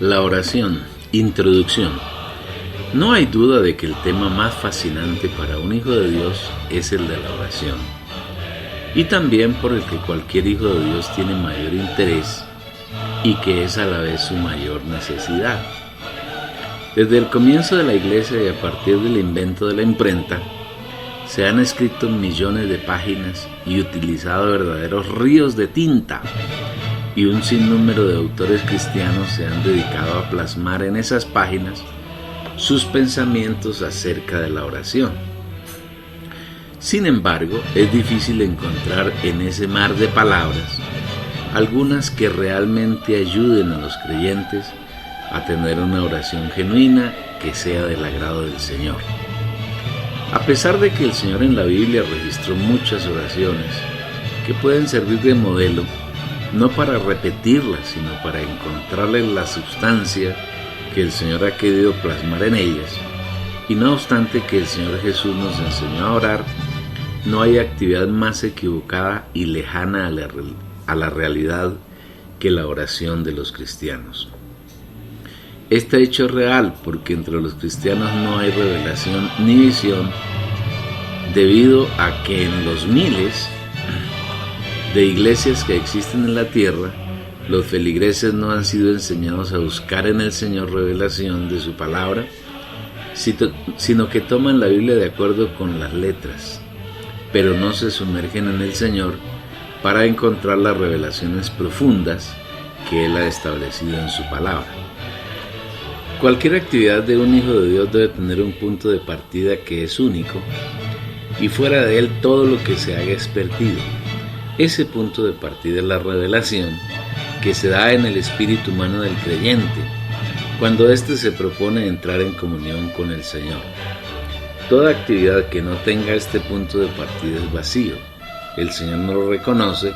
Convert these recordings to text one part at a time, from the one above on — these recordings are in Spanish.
La oración. Introducción. No hay duda de que el tema más fascinante para un hijo de Dios es el de la oración, y también por el que cualquier hijo de Dios tiene mayor interés y que es a la vez su mayor necesidad. Desde el comienzo de la Iglesia y a partir del invento de la imprenta, se han escrito millones de páginas y utilizado verdaderos ríos de tinta, y un sinnúmero de autores cristianos se han dedicado a plasmar en esas páginas sus pensamientos acerca de la oración. Sin embargo, es difícil encontrar en ese mar de palabras algunas que realmente ayuden a los creyentes a tener una oración genuina que sea del agrado del Señor. A pesar de que el Señor en la Biblia registró muchas oraciones que pueden servir de modelo, no para repetirlas, sino para encontrarles la sustancia que el Señor ha querido plasmar en ellas, y no obstante que el Señor Jesús nos enseñó a orar, no hay actividad más equivocada y lejana a la realidad que la oración de los cristianos. Este hecho es real porque entre los cristianos no hay revelación ni visión, debido a que en los miles de iglesias que existen en la tierra, los feligreses no han sido enseñados a buscar en el Señor revelación de su palabra, sino que toman la Biblia de acuerdo con las letras, pero no se sumergen en el Señor para encontrar las revelaciones profundas que Él ha establecido en su palabra. Cualquier actividad de un hijo de Dios debe tener un punto de partida que es único, y fuera de él todo lo que se haga es perdido. Ese punto de partida es la revelación que se da en el espíritu humano del creyente, cuando éste se propone entrar en comunión con el Señor. Toda actividad que no tenga este punto de partida es vacío. El Señor no lo reconoce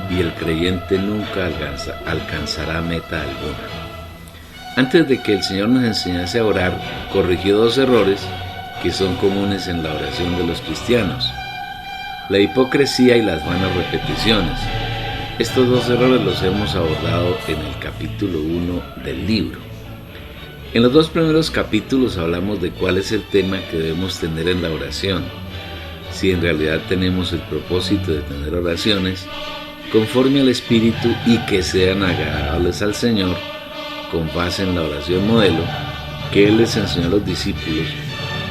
y el creyente nunca alcanzará meta alguna. Antes de que el Señor nos enseñase a orar, corrigió dos errores que son comunes en la oración de los cristianos: la hipocresía y las vanas repeticiones. Estos dos errores los hemos abordado en el capítulo 1 del libro. En los dos primeros capítulos hablamos de cuál es el tema que debemos tener en la oración, si en realidad tenemos el propósito de tener oraciones conforme al Espíritu y que sean agradables al Señor, con base en la oración modelo que Él les enseñó a los discípulos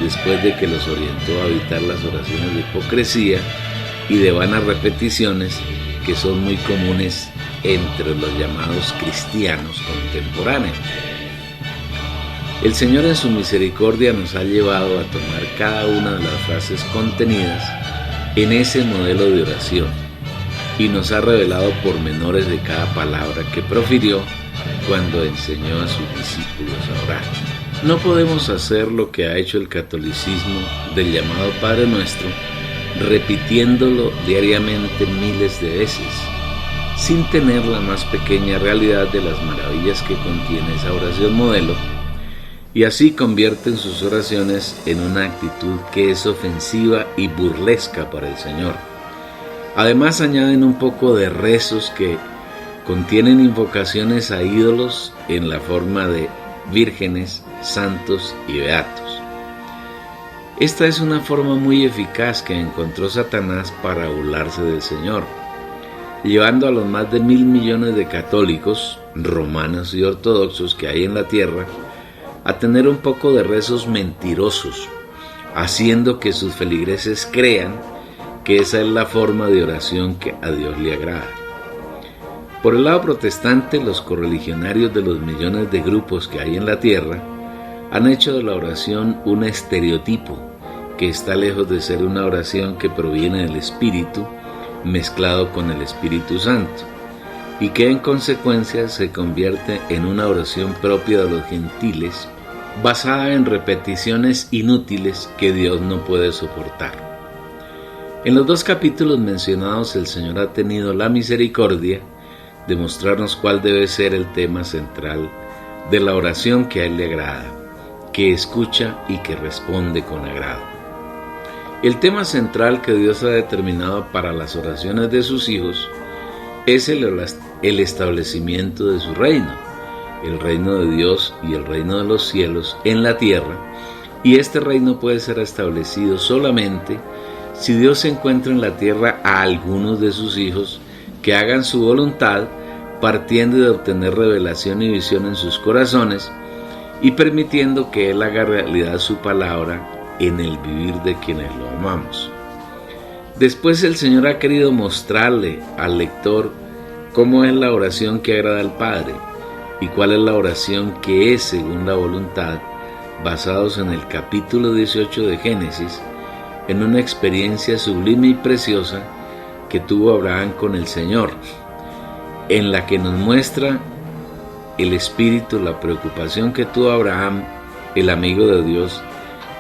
después de que los orientó a evitar las oraciones de hipocresía y de vanas repeticiones que son muy comunes entre los llamados cristianos contemporáneos. El Señor en su misericordia nos ha llevado a tomar cada una de las frases contenidas en ese modelo de oración y nos ha revelado pormenores de cada palabra que profirió cuando enseñó a sus discípulos a orar. No podemos hacer lo que ha hecho el catolicismo del llamado Padre Nuestro, repitiéndolo diariamente miles de veces, sin tener la más pequeña realidad de las maravillas que contiene esa oración modelo, y así convierten sus oraciones en una actitud que es ofensiva y burlesca para el Señor. Además añaden un poco de rezos que contienen invocaciones a ídolos en la forma de vírgenes, santos y beatos. Esta es una forma muy eficaz que encontró Satanás para burlarse del Señor, llevando a los más de 1.000 millones de católicos, romanos y ortodoxos que hay en la tierra a tener un poco de rezos mentirosos, haciendo que sus feligreses crean que esa es la forma de oración que a Dios le agrada. Por el lado protestante, los correligionarios de los millones de grupos que hay en la tierra han hecho de la oración un estereotipo que está lejos de ser una oración que proviene del Espíritu mezclado con el Espíritu Santo, y que en consecuencia se convierte en una oración propia de los gentiles, basada en repeticiones inútiles que Dios no puede soportar. En los dos capítulos mencionados, el Señor ha tenido la misericordia de mostrarnos cuál debe ser el tema central de la oración que a Él le agrada, que escucha y que responde con agrado. El tema central que Dios ha determinado para las oraciones de sus hijos es el establecimiento de su reino, el reino de Dios y el reino de los cielos en la tierra, y este reino puede ser establecido solamente si Dios encuentra en la tierra a algunos de sus hijos que hagan su voluntad, partiendo de obtener revelación y visión en sus corazones y permitiendo que Él haga realidad su palabra en el vivir de quienes lo amamos. Después el Señor ha querido mostrarle al lector cómo es la oración que agrada al Padre y cuál es la oración que es según la voluntad, basados en el capítulo 18 de Génesis, en una experiencia sublime y preciosa que tuvo Abraham con el Señor, en la que nos muestra el espíritu, la preocupación que tuvo Abraham, el amigo de Dios,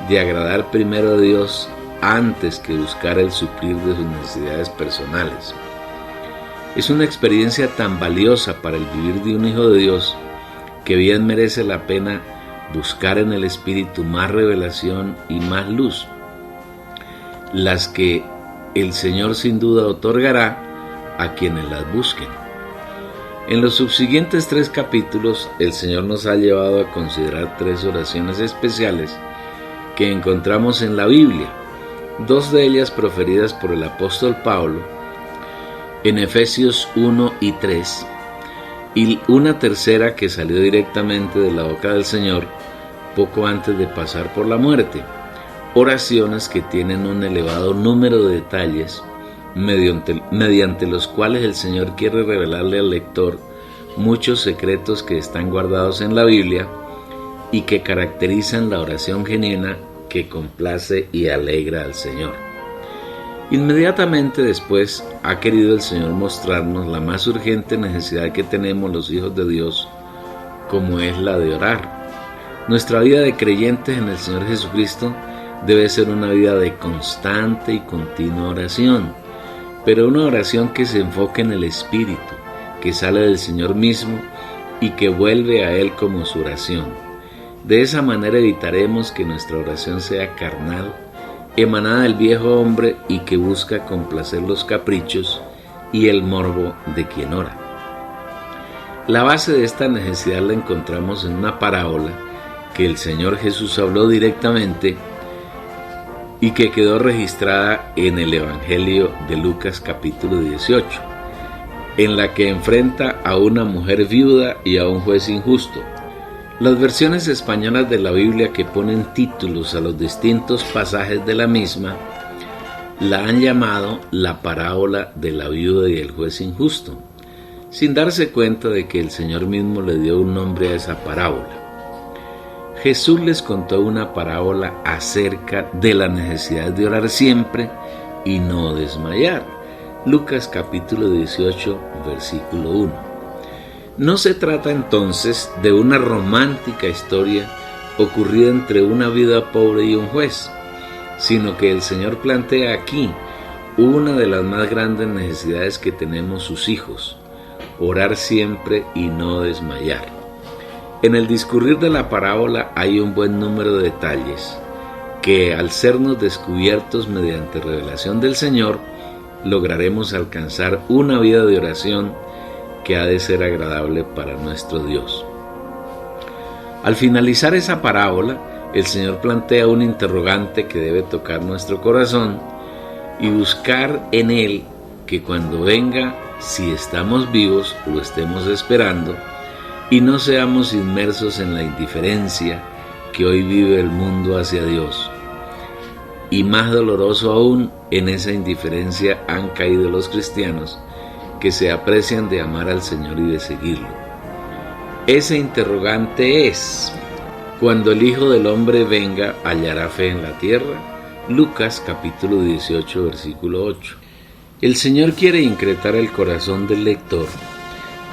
de agradar primero a Dios antes que buscar el suplir de sus necesidades personales. Es una experiencia tan valiosa para el vivir de un hijo de Dios que bien merece la pena buscar en el Espíritu más revelación y más luz, las que el Señor sin duda otorgará a quienes las busquen. En los subsiguientes 3 capítulos, el Señor nos ha llevado a considerar 3 oraciones especiales que encontramos en la Biblia, 2 de ellas proferidas por el apóstol Pablo en Efesios 1 y 3, y una tercera que salió directamente de la boca del Señor poco antes de pasar por la muerte. Oraciones que tienen un elevado número de detalles mediante los cuales el Señor quiere revelarle al lector muchos secretos que están guardados en la Biblia y que caracterizan la oración genuina que complace y alegra al Señor. Inmediatamente después ha querido el Señor mostrarnos la más urgente necesidad que tenemos los hijos de Dios, como es la de orar. Nuestra vida de creyentes en el Señor Jesucristo debe ser una vida de constante y continua oración, pero una oración que se enfoque en el Espíritu, que sale del Señor mismo y que vuelve a Él como su oración. De esa manera evitaremos que nuestra oración sea carnal, emanada del viejo hombre y que busca complacer los caprichos y el morbo de quien ora. La base de esta necesidad la encontramos en una parábola que el Señor Jesús habló directamente y que quedó registrada en el Evangelio de Lucas capítulo 18, en la que enfrenta a una mujer viuda y a un juez injusto. Las versiones españolas de la Biblia que ponen títulos a los distintos pasajes de la misma la han llamado la parábola de la viuda y el juez injusto, sin darse cuenta de que el Señor mismo le dio un nombre a esa parábola. Jesús les contó una parábola acerca de la necesidad de orar siempre y no desmayar. Lucas capítulo 18, versículo 1. No se trata entonces de una romántica historia ocurrida entre una viuda pobre y un juez, sino que el Señor plantea aquí una de las más grandes necesidades que tenemos sus hijos: orar siempre y no desmayar. En el discurrir de la parábola hay un buen número de detalles que, al sernos descubiertos mediante revelación del Señor, lograremos alcanzar una vida de oración que ha de ser agradable para nuestro Dios. Al finalizar esa parábola, el Señor plantea un interrogante que debe tocar nuestro corazón y buscar en Él que cuando venga, si estamos vivos, lo estemos esperando y no seamos inmersos en la indiferencia que hoy vive el mundo hacia Dios. Y más doloroso aún, en esa indiferencia han caído los cristianos que se aprecian de amar al Señor y de seguirlo. Ese interrogante es: cuando el Hijo del Hombre venga, ¿hallará fe en la tierra? Lucas capítulo 18, versículo 8. El Señor quiere incretar el corazón del lector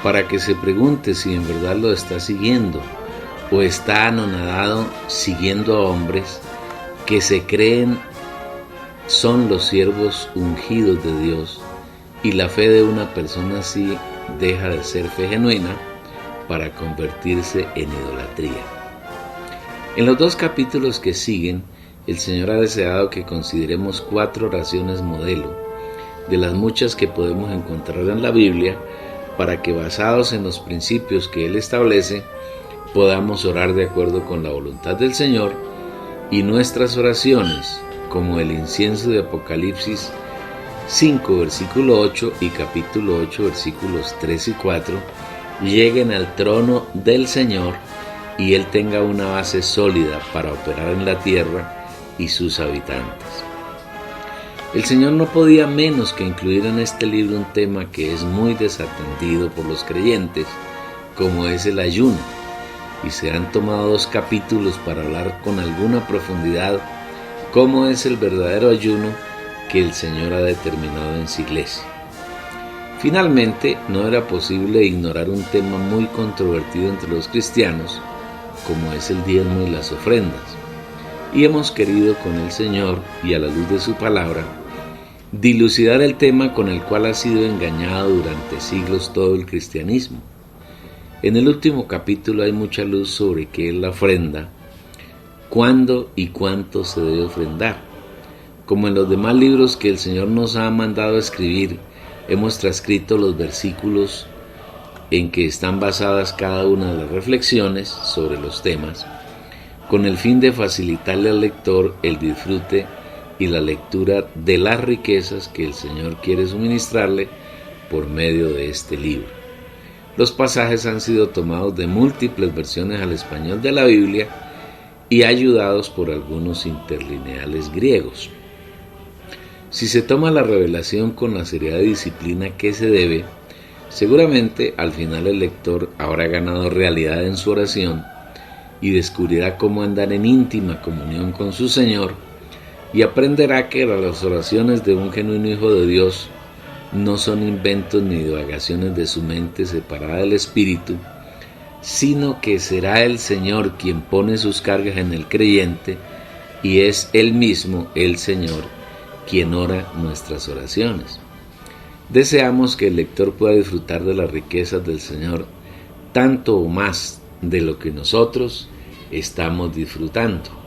para que se pregunte si en verdad lo está siguiendo o está anonadado siguiendo a hombres que se creen son los siervos ungidos de Dios, y la fe de una persona así deja de ser fe genuina para convertirse en idolatría. En los 2 capítulos que siguen, el Señor ha deseado que consideremos 4 oraciones modelo, de las muchas que podemos encontrar en la Biblia, para que, basados en los principios que Él establece, podamos orar de acuerdo con la voluntad del Señor y nuestras oraciones, como el incienso de Apocalipsis 5, versículo 8 y capítulo 8, versículos 3 y 4, lleguen al trono del Señor y Él tenga una base sólida para operar en la tierra y sus habitantes. El Señor no podía menos que incluir en este libro un tema que es muy desatendido por los creyentes, como es el ayuno, y se han tomado 2 capítulos para hablar con alguna profundidad cómo es el verdadero ayuno que el Señor ha determinado en su iglesia. Finalmente, no era posible ignorar un tema muy controvertido entre los cristianos, como es el diezmo y las ofrendas, y hemos querido con el Señor y a la luz de su palabra dilucidar el tema con el cual ha sido engañado durante siglos todo el cristianismo. En el último capítulo hay mucha luz sobre qué es la ofrenda, cuándo y cuánto se debe ofrendar. Como en los demás libros que el Señor nos ha mandado escribir, hemos transcrito los versículos en que están basadas cada una de las reflexiones sobre los temas, con el fin de facilitarle al lector el disfrute y la lectura de las riquezas que el Señor quiere suministrarle por medio de este libro. Los pasajes han sido tomados de múltiples versiones al español de la Biblia y ayudados por algunos interlineales griegos. Si se toma la revelación con la seriedad y disciplina que se debe, seguramente al final el lector habrá ganado realidad en su oración y descubrirá cómo andar en íntima comunión con su Señor, y aprenderá que las oraciones de un genuino hijo de Dios no son inventos ni divagaciones de su mente separada del Espíritu, sino que será el Señor quien pone sus cargas en el creyente, y es Él mismo, el Señor, quien ora nuestras oraciones. Deseamos que el lector pueda disfrutar de las riquezas del Señor, tanto o más de lo que nosotros estamos disfrutando.